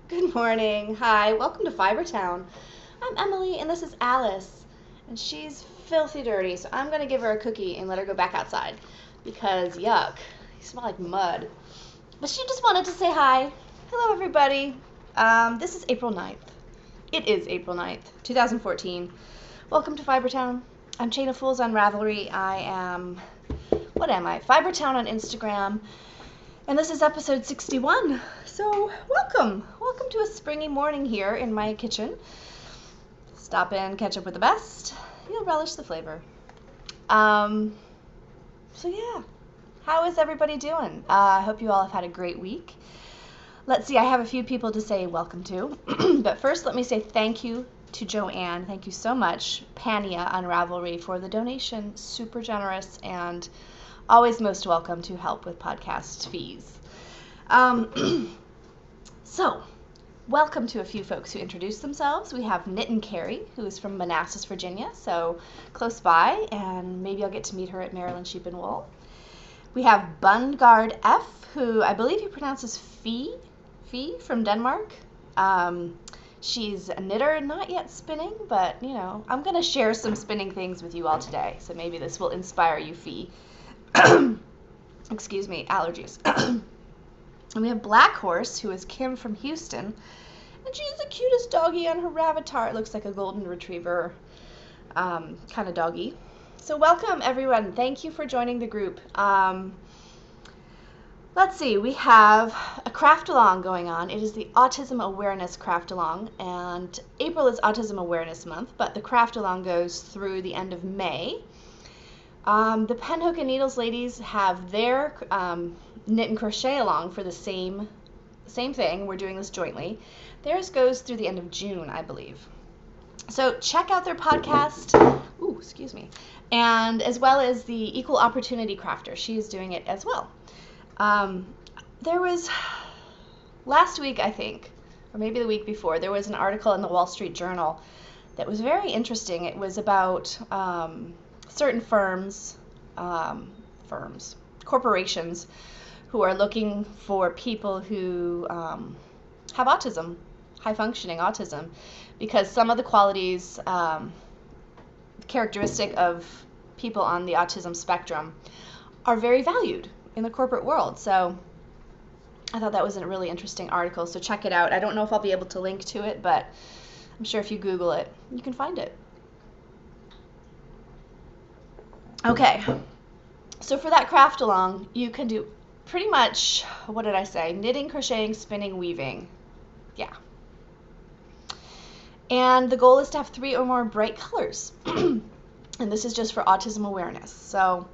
Good morning. Hi, welcome to Fibertown. I'm Emily and this is Alice. And she's filthy dirty, so I'm gonna give her a cookie and let her go back outside. Because yuck, you smell like mud. But she just wanted to say hi. Hello everybody. This is April 9th. It is April 9th, 2014. Welcome to Fibertown. I'm Chain of Fools on Ravelry. What am I? Fibertown on Instagram. And this is episode 61. So welcome to a springy morning here in my kitchen. Stop in, catch up with the best. You'll relish the flavor. So yeah, how is everybody doing? I hope you all have had a great week. Let's see, I have a few people to say welcome to. But first, let me say thank you to Joanne. Thank you so much, Pania on Ravelry, for the donation. Super generous and always most welcome to help with podcast fees. So, welcome to a few folks who introduced themselves. We have Knit and Carrie, who is from Manassas, Virginia, so close by, and maybe I'll get to meet her at Maryland Sheep and Wool. We have Bungard F, who I believe he pronounces Fee from Denmark. She's a knitter, not yet spinning, but you know, I'm going to share some spinning things with you all today, so maybe this will inspire you, Fee. Excuse me, allergies. And we have Black Horse, who is Kim from Houston, and she's the cutest doggy on her Ravatar. It looks like a golden retriever kind of doggy. So welcome, everyone. Thank you for joining the group. Let's see, we have a craft-along going on. It is the Autism Awareness Craft-along, and April is Autism Awareness Month, but the craft-along goes through the end of May. The Pen, Hook, and Needles ladies have their knit and crochet along for the same thing. We're doing this jointly. Theirs goes through the end of June, I believe. So check out their podcast, and as well as the Equal Opportunity Crafter. She is doing it as well. There was, last week I think, or maybe the week before, there was an article in the Wall Street Journal that was very interesting. It was about certain corporations who are looking for people who have autism, high-functioning autism, because some of the qualities characteristic of people on the autism spectrum are very valued in the corporate world. So I thought that was a really interesting article, so check it out. I don't know if I'll be able to link to it, but I'm sure if you Google it, you can find it. Okay, so for that craft along, you can do pretty much, what did I say? Knitting, crocheting, spinning, weaving. Yeah. And the goal is to have 3 or more bright colors. And this is just for autism awareness. So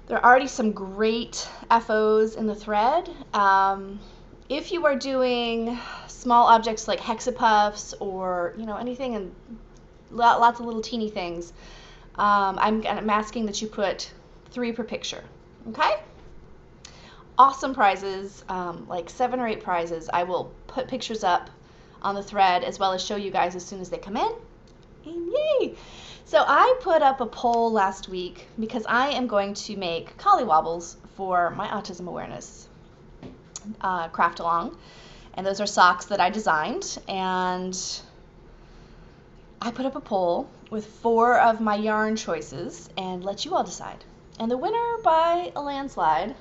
there are already some great FOs in the thread. If you are doing small objects like hexapuffs or anything and lots of little teeny things, I'm asking that you put 3 per picture. Okay? Awesome prizes, like 7 or 8 prizes. I will put pictures up on the thread as well as show you guys as soon as they come in. And yay! So I put up a poll last week because I am going to make collywobbles for my autism awareness craft along, and those are socks that I designed, and I put up a poll with 4 of my yarn choices and let you all decide. And the winner by a landslide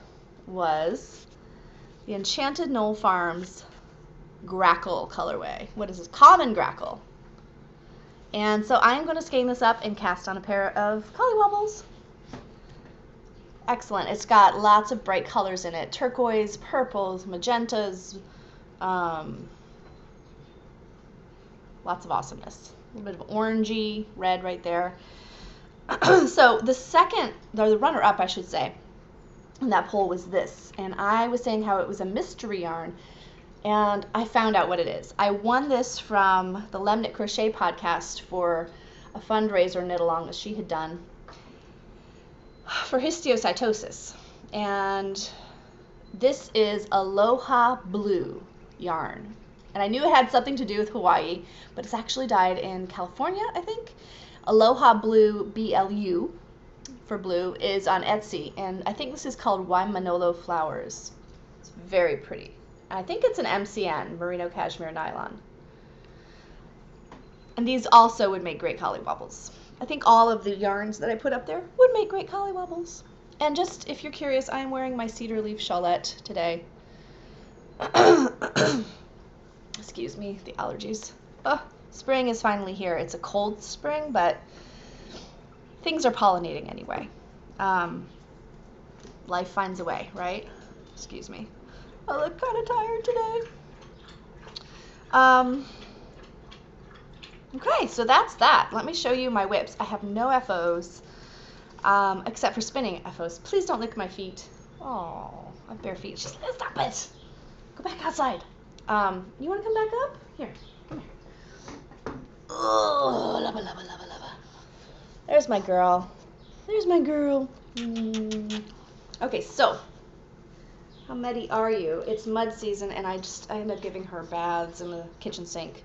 was the Enchanted Knoll Farms Grackle colorway. What is this? Common Grackle. And so I'm going to skein this up and cast on a pair of collywobbles. Excellent. It's got lots of bright colors in it. Turquoise, purples, magentas, lots of awesomeness. A little bit of orangey red right there. So the runner-up, I should say, in that poll was this. And I was saying how it was a mystery yarn, and I found out what it is. I won this from the Lemnit Crochet podcast for a fundraiser knit-along that she had done for histiocytosis. And this is Aloha Blue yarn. And I knew it had something to do with Hawaii, but it's actually dyed in California, I think. Aloha Blue, BLU, for blue, is on Etsy. And I think this is called Waimanolo Flowers. It's very pretty. I think it's an MCN, Merino Cashmere Nylon. And these also would make great collywobbles. I think all of the yarns that I put up there would make great collywobbles. And just, if you're curious, I am wearing my cedar leaf shawlette today. Excuse me, the allergies. Spring is finally here. It's a cold spring, but things are pollinating anyway. Life finds a way, right? Excuse me. I look kind of tired today. Okay, so that's that. Let me show you my whips. I have no FOs, except for spinning FOs. Please don't lick my feet. Oh, I have bare feet. Just stop it. Go back outside. You want to come back up? Here, come here. Oh, lava, lava, lava, lava. There's my girl. There's my girl. Okay, so how muddy are you? It's mud season, and I end up giving her baths in the kitchen sink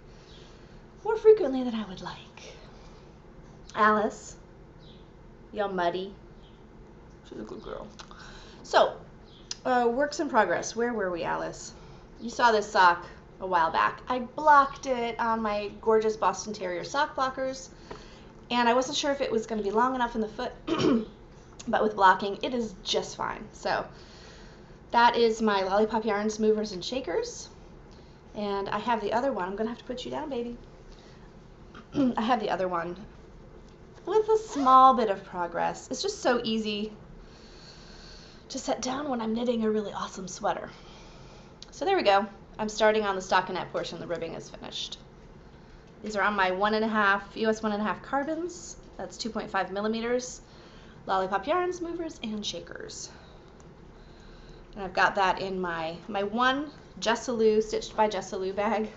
more frequently than I would like. Alice, y'all muddy. She's a good girl. So, works in progress. Where were we, Alice? You saw this sock a while back. I blocked it on my gorgeous Boston Terrier sock blockers, and I wasn't sure if it was going to be long enough in the foot, but with blocking, it is just fine. So, that is my Lollipop Yarns movers and shakers, and I have the other one. I'm going to have to put you down, baby. I have the other one with a small bit of progress. It's just so easy to set down when I'm knitting a really awesome sweater. So there we go. I'm starting on the stockinette portion. The ribbing is finished. These are on my US 1.5 carbons. That's 2.5 millimeters. Lollipop Yarns, movers, and shakers. And I've got that in my one Jessalou, stitched by Jessalou bag,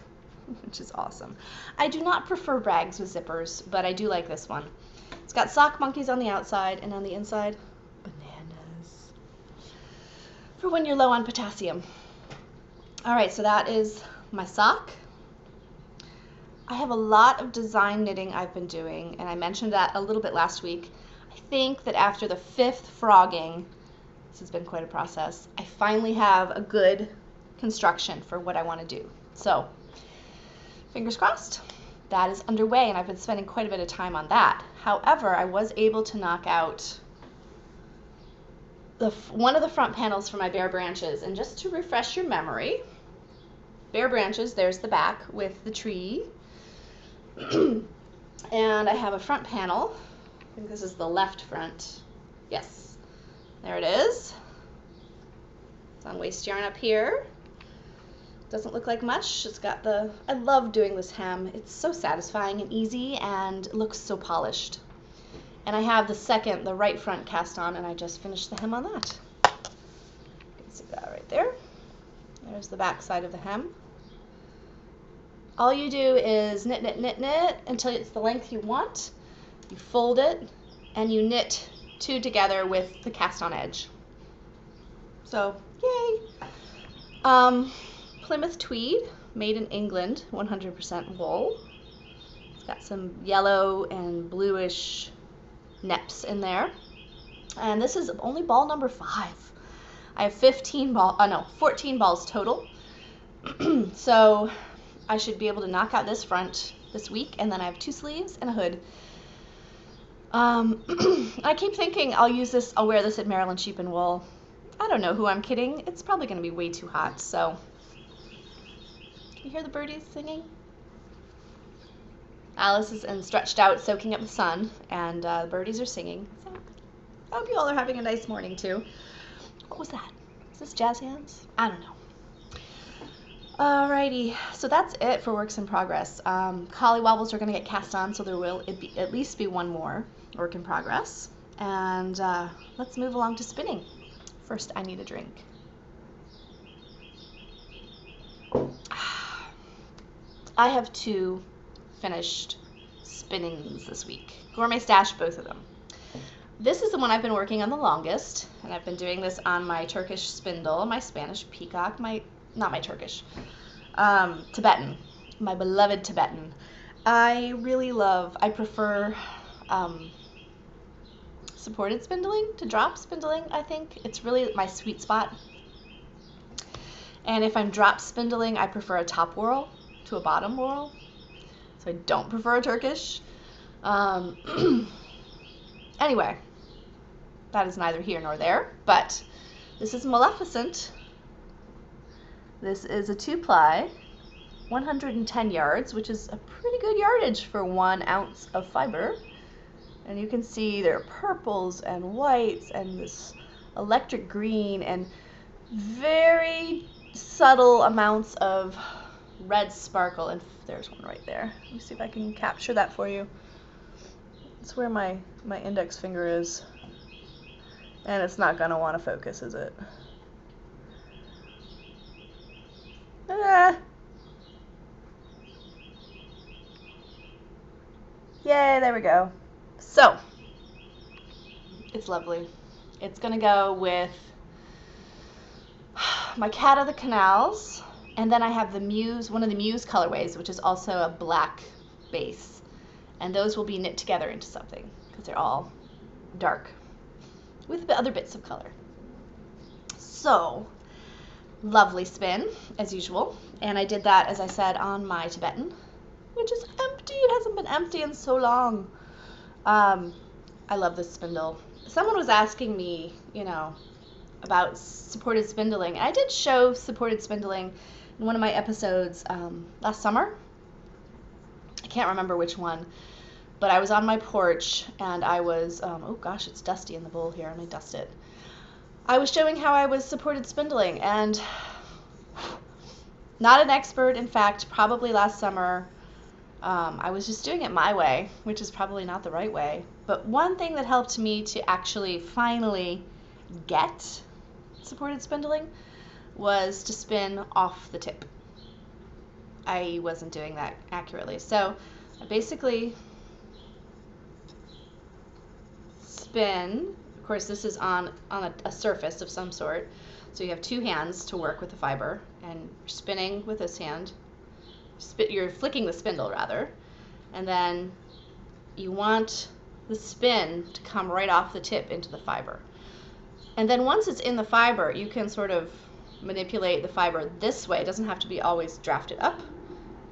which is awesome. I do not prefer bags with zippers, but I do like this one. It's got sock monkeys on the outside, and on the inside, bananas. For when you're low on potassium. All right, so that is my sock. I have a lot of design knitting I've been doing, and I mentioned that a little bit last week. I think that after the 5th frogging, this has been quite a process, I finally have a good construction for what I want to do. So, fingers crossed, that is underway, and I've been spending quite a bit of time on that. However, I was able to knock out one of the front panels for my bare branches, and just to refresh your memory, bare branches, there's the back with the tree, and I have a front panel. I think this is the left front. Yes, there it is. It's on waste yarn up here. Doesn't look like much. It's got I love doing this hem. It's so satisfying and easy and looks so polished. And I have the right front cast on, and I just finished the hem on that. You can see that right there. There's the back side of the hem. All you do is knit, knit, knit, knit until it's the length you want. You fold it, and you knit 2 together with the cast on edge. So, yay! Plymouth tweed, made in England, 100% wool. It's got some yellow and bluish neps in there. And this is only ball number 5. I have 14 balls total. So I should be able to knock out this front this week, and then I have 2 sleeves and a hood. I keep thinking I'll wear this at Maryland Sheep and Wool. I don't know who I'm kidding. It's probably going to be way too hot, so. Can you hear the birdies singing? Alice is stretched out soaking up the sun, and the birdies are singing. So I hope you all are having a nice morning too. What was that? Is this jazz hands? I don't know. Alrighty, so that's it for works in progress. Collywobbles are going to get cast on, so there will at least be one more work in progress. And let's move along to spinning. First, I need a drink. I have 2 finished spinnings this week. Gourmet Stash, both of them. This is the one I've been working on the longest, and I've been doing this on my Turkish spindle, my Spanish peacock, not my Turkish, Tibetan, my beloved Tibetan. I prefer supported spindling to drop spindling, I think. It's really my sweet spot. And if I'm drop spindling, I prefer a top whorl to a bottom whorl. So I don't prefer a Turkish. Anyway, that is neither here nor there, but this is Maleficent. This is a 2-ply, 110 yards, which is a pretty good yardage for 1 ounce of fiber. And you can see there are purples and whites and this electric green and very subtle amounts of red sparkle. And there's one right there. Let me see if I can capture that for you. It's where my index finger is. And it's not going to want to focus, is it? Yay, there we go. So, it's lovely. It's going to go with my Cat of the Canals, and then I have the Muse, one of the Muse colorways, which is also a black base. And those will be knit together into something, because they're all dark, with other bits of color. So, lovely spin, as usual. And I did that, as I said, on my Tibetan, which is empty. It hasn't been empty in so long. I love this spindle. Someone was asking me, about supported spindling. And I did show supported spindling in one of my episodes last summer. I can't remember which one. But I was on my porch, and I was, oh gosh, it's dusty in the bowl here. Let me dust it. I was showing how I was supported spindling, and not an expert. In fact, probably last summer, I was just doing it my way, which is probably not the right way. But one thing that helped me to actually finally get supported spindling was to spin off the tip. I wasn't doing that accurately. So I basically spin. Of course, this is on a surface of some sort. So you have 2 hands to work with the fiber, and you're spinning with this hand. You're flicking the spindle, rather. And then you want the spin to come right off the tip into the fiber. And then once it's in the fiber, you can sort of manipulate the fiber this way. It doesn't have to be always drafted up.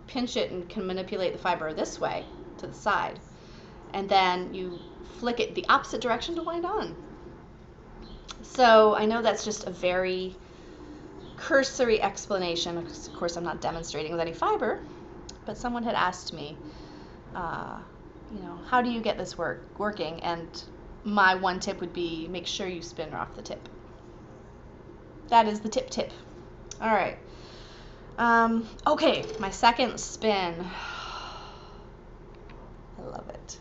Pinch it and can manipulate the fiber this way to the side. And then you flick it the opposite direction to wind on. So I know that's just a very cursory explanation. Of course, I'm not demonstrating with any fiber, but someone had asked me, how do you get this working? And my one tip would be make sure you spin off the tip. That is the tip. All right. Okay, my second spin. I love it.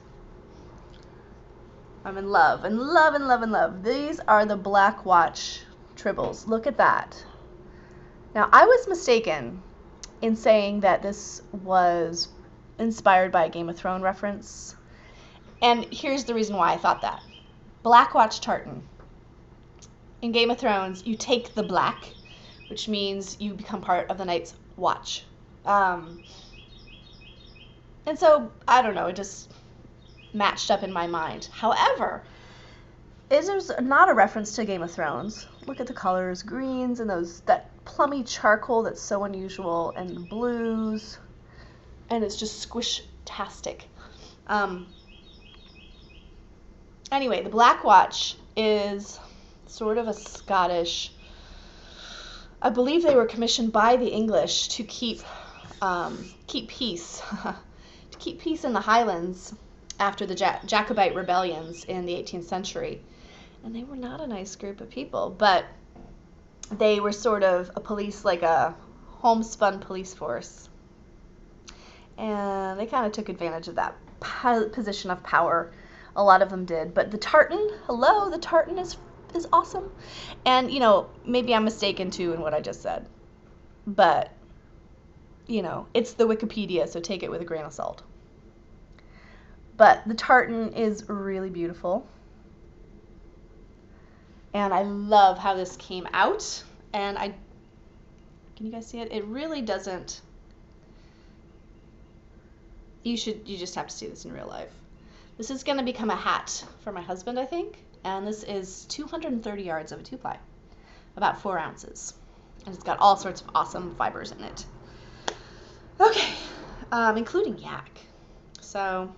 I'm in love, and love, and love, and love. These are the Black Watch tribbles. Look at that. Now, I was mistaken in saying that this was inspired by a Game of Thrones reference. And here's the reason why I thought that. Black Watch tartan. In Game of Thrones, you take the black, which means you become part of the Night's Watch. And so, I don't know, it just matched up in my mind. However, it is not a reference to Game of Thrones. Look at the colors, greens and that plummy charcoal that's so unusual, and blues, and it's just squish-tastic. Anyway, the Black Watch is sort of a Scottish, I believe they were commissioned by the English to keep peace, to keep peace in the Highlands after the Jacobite rebellions in the 18th century. And they were not a nice group of people, but they were sort of a police, like a homespun police force. And they kind of took advantage of that position of power. A lot of them did. But the tartan, the tartan is awesome. And, maybe I'm mistaken, too, in what I just said. But, it's the Wikipedia, so take it with a grain of salt. But the tartan is really beautiful. And I love how this came out. And can you guys see it? It really doesn't. You just have to see this in real life. This is going to become a hat for my husband, I think. And this is 230 yards of a 2-ply, about 4 ounces. And it's got all sorts of awesome fibers in it. Okay, including yak. So,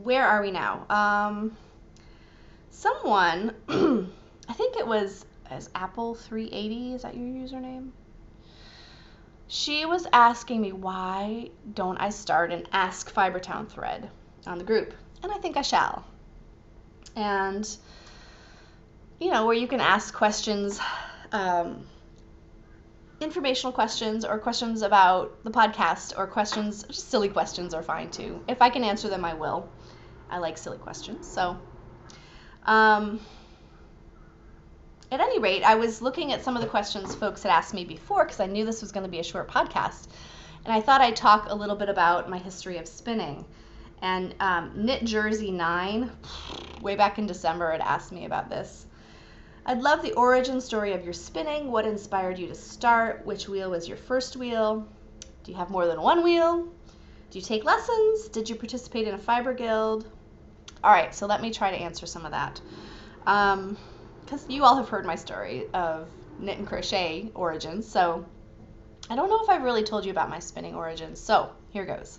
where are we now? Someone, I think it was as Apple380, is that your username? She was asking me, why don't I start an Ask Fibertown thread on the group? And I think I shall. And, where you can ask questions, informational questions, or questions about the podcast, or questions, just silly questions are fine too. If I can answer them, I will. I like silly questions. So, at any rate, I was looking at some of the questions folks had asked me before, because I knew this was going to be a short podcast, and I thought I'd talk a little bit about my history of spinning. And Knit Jersey 9, way back in December, had asked me about this. I'd love the origin story of your spinning. What inspired you to start? Which wheel was your first wheel? Do you have more than one wheel? Do you take lessons? Did you participate in a fiber guild? All right, so let me try to answer some of that. Because you all have heard my story of knit and crochet origins, so I don't know if I've really told you about my spinning origins, so here goes.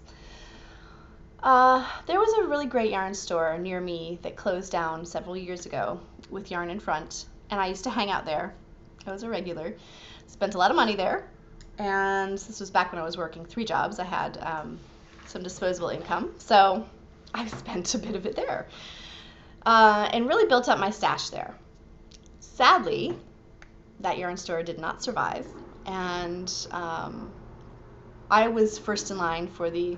There was a really great yarn store near me that closed down several years ago with yarn in front, and I used to hang out there. I was a regular, spent a lot of money there, and this was back when I was working 3 jobs. I had some disposable income, so I spent a bit of it there, and really built up my stash there. Sadly, that yarn store did not survive, and I was first in line for the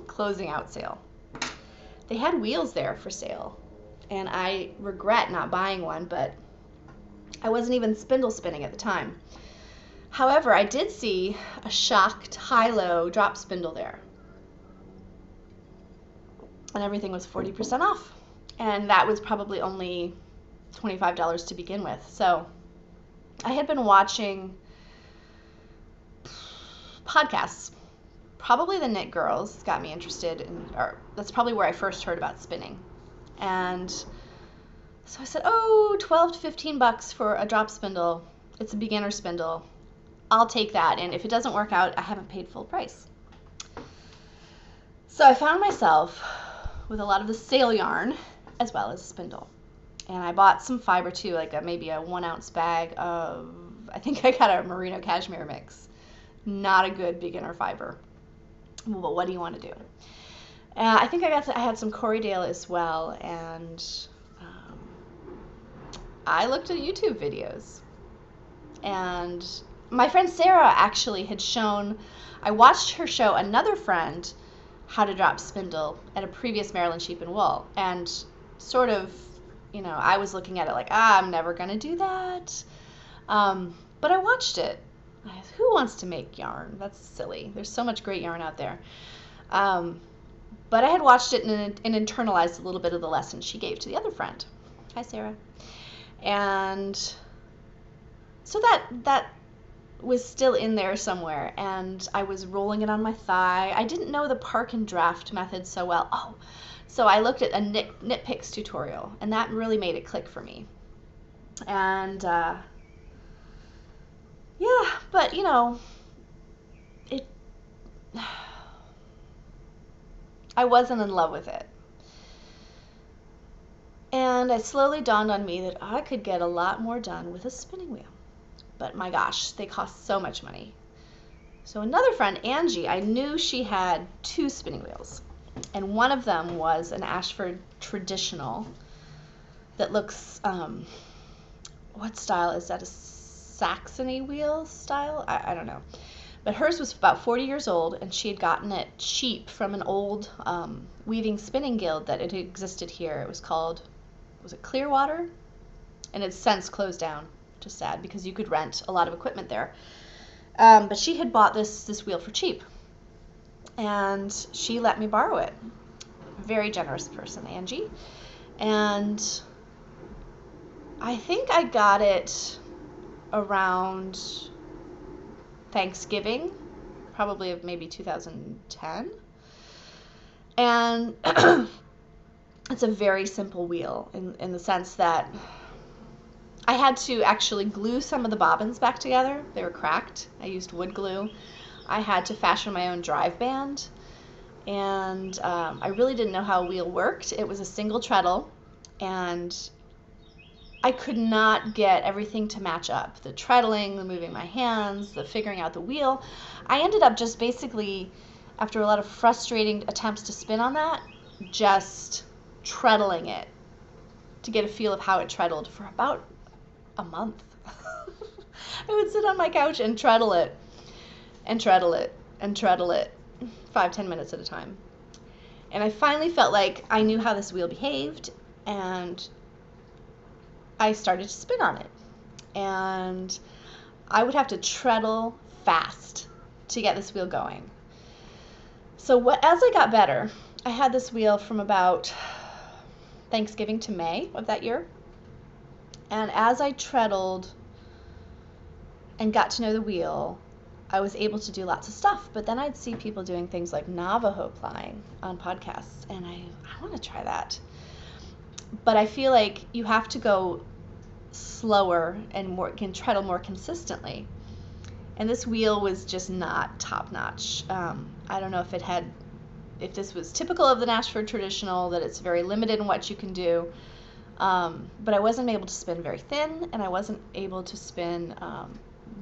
closing out sale. They had wheels there for sale, and I regret not buying one, but I wasn't even spindle spinning at the time. However, I did see a shocked high-low drop spindle there, and everything was 40% off, and that was probably only $25 to begin with. So I had been watching podcasts. Probably the Knit Girls got me interested in, or that's probably where I first heard about spinning. And so I said, oh, 12 to 15 bucks for a drop spindle. It's a beginner spindle. I'll take that. And if it doesn't work out, I haven't paid full price. So I found myself with a lot of the sale yarn as well as a spindle. And I bought some fiber too, like maybe a 1 ounce bag of, I think I got a merino cashmere mix. Not a good beginner fiber. But what do you want to do? I think I had some Corriedale as well, and I looked at YouTube videos. And my friend Sarah actually had shown, I watched her show another friend how to drop spindle at a previous Maryland Sheep and Wool, and sort of, I was looking at it like, I'm never going to do that. But I watched it. Who wants to make yarn? That's silly. There's so much great yarn out there. But I had watched it and internalized a little bit of the lesson she gave to the other friend. Hi, Sarah. And so that was still in there somewhere, and I was rolling it on my thigh. I didn't know the park and draft method so well. Oh, so I looked at a knit picks tutorial, and that really made it click for me. And yeah, but I wasn't in love with it. And it slowly dawned on me that I could get a lot more done with a spinning wheel. But my gosh, they cost so much money. So another friend, Angie, I knew she had 2 spinning wheels. And one of them was an Ashford traditional that looks, what style is that? A Saxony wheel style? I don't know. But hers was about 40 years old, and she had gotten it cheap from an old weaving spinning guild that had existed here. It was called, was it Clearwater? And it's since closed down, which is sad because you could rent a lot of equipment there. But she had bought this wheel for cheap, and she let me borrow it. Very generous person, Angie. And I think I got it around Thanksgiving, probably of maybe 2010. And it's a very simple wheel in the sense that I had to actually glue some of the bobbins back together. They were cracked. I used wood glue. I had to fashion my own drive band, and I really didn't know how a wheel worked. It was a single treadle, and I could not get everything to match up. The treadling, the moving my hands, the figuring out the wheel. I ended up just basically, after a lot of frustrating attempts to spin on that, just treadling it to get a feel of how it treadled for about a month. I would sit on my couch and treadle it, and treadle it, and treadle it, 5-10 minutes at a time. And I finally felt like I knew how this wheel behaved, and I started to spin on it. And I would have to treadle fast to get this wheel going. So as I got better, I had this wheel from about Thanksgiving to May of that year. And as I treadled and got to know the wheel, I was able to do lots of stuff. But then I'd see people doing things like Navajo plying on podcasts, and I want to try that. But I feel like you have to go slower and can treadle more consistently. And this wheel was just not top notch. I don't know if this was typical of the Nashford traditional, that it's very limited in what you can do. But I wasn't able to spin very thin, and I wasn't able to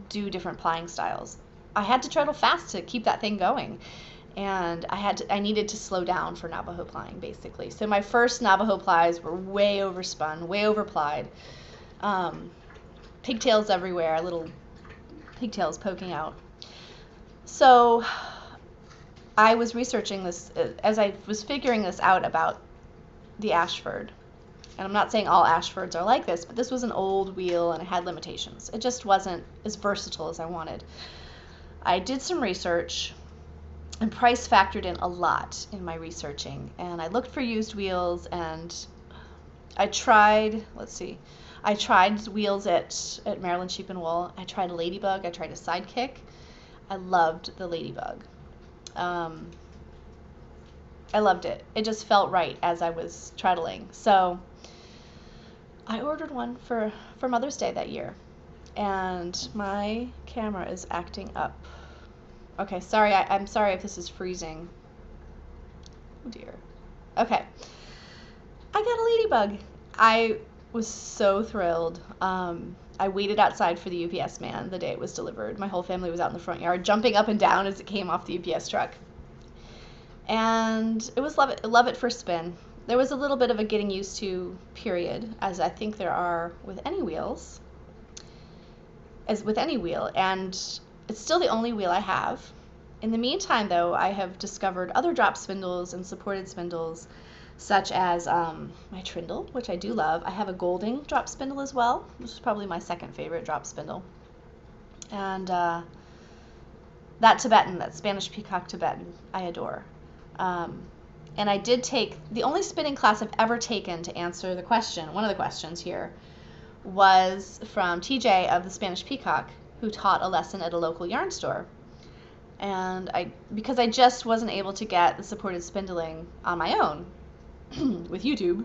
do different plying styles. I had to treadle fast to keep that thing going. And I needed to slow down for Navajo plying, basically. So my first Navajo plies were way overspun, way overplied. Pigtails everywhere, little pigtails poking out. So I was researching this as I was figuring this out about the Ashford. And I'm not saying all Ashfords are like this, but this was an old wheel and it had limitations. It just wasn't as versatile as I wanted. I did some research, and price factored in a lot in my researching. And I looked for used wheels, and I tried wheels at Maryland Sheep and Wool. I tried a Ladybug. I tried a Sidekick. I loved the Ladybug. I loved it. It just felt right as I was treadling. So I ordered one for Mother's Day that year. And my camera is acting up. Okay, sorry. I'm sorry if this is freezing. Oh dear. Okay. I got a Ladybug. I was so thrilled. I waited outside for the UPS man the day it was delivered. My whole family was out in the front yard, jumping up and down as it came off the UPS truck. And it was love it first spin. There was a little bit of a getting used to period, as I think there are with any wheels. And it's still the only wheel I have. In the meantime, though, I have discovered other drop spindles and supported spindles, such as my Trindle, which I do love. I have a Golding drop spindle as well, which is probably my second favorite drop spindle. And that Spanish Peacock Tibetan, I adore. And I did take, the only spinning class I've ever taken to answer the question, one of the questions here, was from TJ of the Spanish Peacock, who taught a lesson at a local yarn store. And because I just wasn't able to get the supported spindling on my own with YouTube,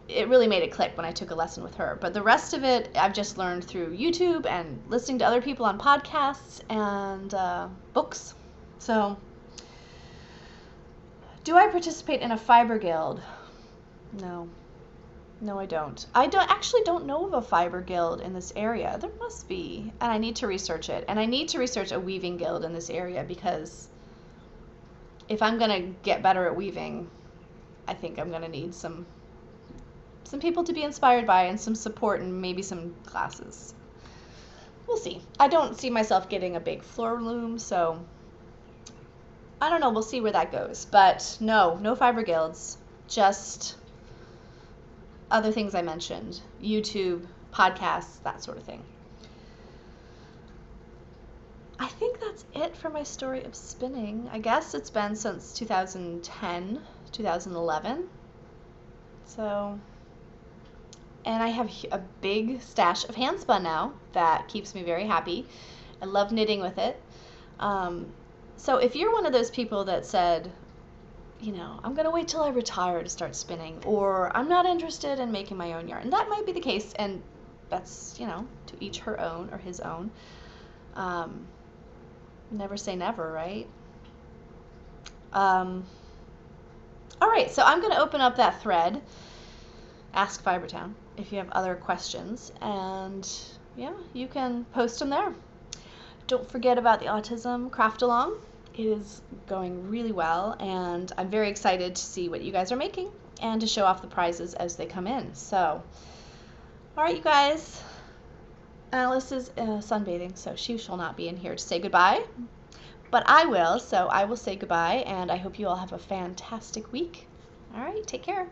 it really made it click when I took a lesson with her. But the rest of it, I've just learned through YouTube and listening to other people on podcasts and books. So, do I participate in a fiber guild? No. No, I don't. I actually don't know of a fiber guild in this area. There must be, and I need to research it. And I need to research a weaving guild in this area, because if I'm going to get better at weaving, I think I'm going to need some people to be inspired by, and some support, and maybe some classes. We'll see. I don't see myself getting a big floor loom, so I don't know. We'll see where that goes. But no fiber guilds. Just other things I mentioned, YouTube, podcasts, that sort of thing. I think that's it for my story of spinning. I guess it's been since 2010, 2011. So, and I have a big stash of handspun now that keeps me very happy. I love knitting with it. So if you're one of those people that said, you know, I'm going to wait till I retire to start spinning, or I'm not interested in making my own yarn. And that might be the case, and that's, you know, to each her own or his own. Never say never, right? All right, so I'm going to open up that thread, Ask Fibertown, if you have other questions, and yeah, you can post them there. Don't forget about the Autism Craft Along. It is going really well, and I'm very excited to see what you guys are making and to show off the prizes as they come in. So, all right, you guys. Alice is sunbathing, so she shall not be in here to say goodbye. But I will, so I will say goodbye, and I hope you all have a fantastic week. All right, take care.